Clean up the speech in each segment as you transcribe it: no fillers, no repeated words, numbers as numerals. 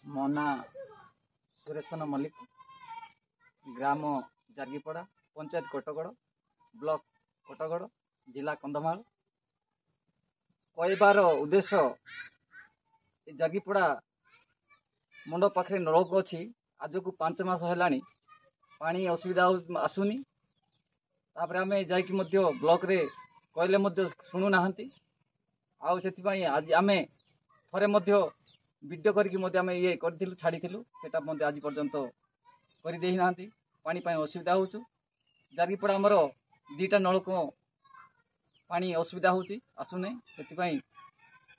ମୋ ନାଁ ସୁରେଶନ ମଲ୍ଲିକ, ଗ୍ରାମ ଜାର୍ଗିପଡ଼ା, ପଞ୍ଚାୟତ କୋଟଗଡ଼, ବ୍ଲକ କୋଟଗଡ଼, ଜିଲ୍ଲା କନ୍ଧମାଳ। କହିବାର ଉଦ୍ଦେଶ୍ୟ, ଏ ଜାର୍ଗିପଡ଼ା ମୁଣ୍ଡ ପାଖରେ ନଳକୂପ ଅଛି। ଆଜକୁ 5 ମାସ ହେଲାଣି ପାଣି ଅସୁବିଧା ଆସୁନି। ତାପରେ ଆମେ ଯାଇକି ମଧ୍ୟ ବ୍ଲକରେ କହିଲେ ମଧ୍ୟ ଶୁଣୁନାହାନ୍ତି। ଆଉ ସେଥିପାଇଁ ଆଜି ଆମେ ଥରେ ମଧ୍ୟ ଭିଡ଼ିଓ କରିକି ମଧ୍ୟ ଆମେ ଇଏ କରିଥିଲୁ, ଛାଡ଼ିଥିଲୁ, ସେଟା ମଧ୍ୟ ଆଜି ପର୍ଯ୍ୟନ୍ତ କରିଦେଇନାହାନ୍ତି। ପାଣି ପାଇଁ ଅସୁବିଧା ହେଉଛୁ। ଜାର୍ଗିପଡ଼ା ଆମର 2ଟା ନଳକୂପ ପାଣି ଅସୁବିଧା ହେଉଛି, ଆସୁନାହିଁ। ସେଥିପାଇଁ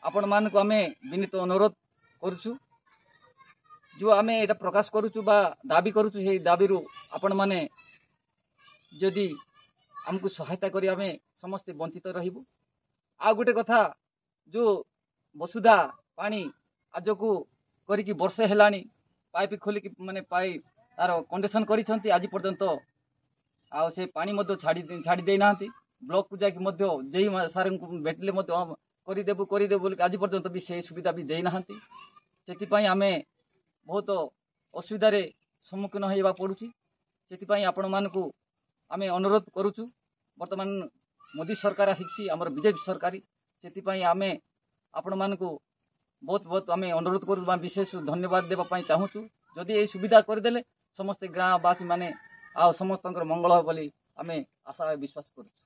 ଆପଣମାନଙ୍କୁ ଆମେ ବିନୀତ ଅନୁରୋଧ କରୁଛୁ, ଯେଉଁ ଆମେ ଏଇଟା ପ୍ରକାଶ କରୁଛୁ ବା ଦାବି କରୁଛୁ, ସେଇ ଦାବିରୁ ଆପଣମାନେ ଯଦି ଆମକୁ ସହାୟତା କରି ଆମେ ସମସ୍ତେ ବଞ୍ଚିତ ରହିବୁ। ଆଉ ଗୋଟେ କଥା, ଯେଉଁ ବସୁଧା ପାଣି ଆଜକୁ କରିକି ବର୍ଷେ ହେଲାଣି ପାଇପ୍ ଖୋଲିକି ତାର କଣ୍ଡିସନ୍ କରିଛନ୍ତି, ଆଜି ପର୍ଯ୍ୟନ୍ତ ଆଉ ସେ ପାଣି ମଧ୍ୟ ଛାଡ଼ି ଦେଇନାହାନ୍ତି। ବ୍ଲକକୁ ଯାଇକି ମଧ୍ୟ ଯେଇ ସାର୍ଙ୍କୁ ଭେଟିଲେ ମଧ୍ୟ କରିଦେବୁ ବୋଲି ଆଜି ପର୍ଯ୍ୟନ୍ତ ବି ସେ ସୁବିଧା ବି ଦେଇନାହାନ୍ତି। ସେଥିପାଇଁ ଆମେ ବହୁତ ଅସୁବିଧାରେ ସମ୍ମୁଖୀନ ହେବାକୁ ପଡ଼ୁଛି। ସେଥିପାଇଁ ଆପଣମାନଙ୍କୁ ଆମେ ଅନୁରୋଧ କରୁଛୁ। ବର୍ତ୍ତମାନ ମୋଦି ସରକାର ଆସିଛି, ଆମର ବିଜେପି ସରକାର। ସେଥିପାଇଁ ଆମେ ଆପଣମାନଙ୍କୁ ବହୁତ ଆମେ ଅନୁରୋଧ କରୁ ବା ବିଶେଷ ଧନ୍ୟବାଦ ଦେବା ପାଇଁ ଚାହୁଁଛୁ। ଯଦି এই ସୁବିଧା କରିଦେଲେ ସମସ୍ତେ ଗାଁବାସୀ ମାନେ ଆଉ ସମସ୍ତଙ୍କର ମଙ୍ଗଳ ହେବ ବୋଲି ଆମେ ଆଶା ବିଶ୍ୱାସ କରୁଛୁ।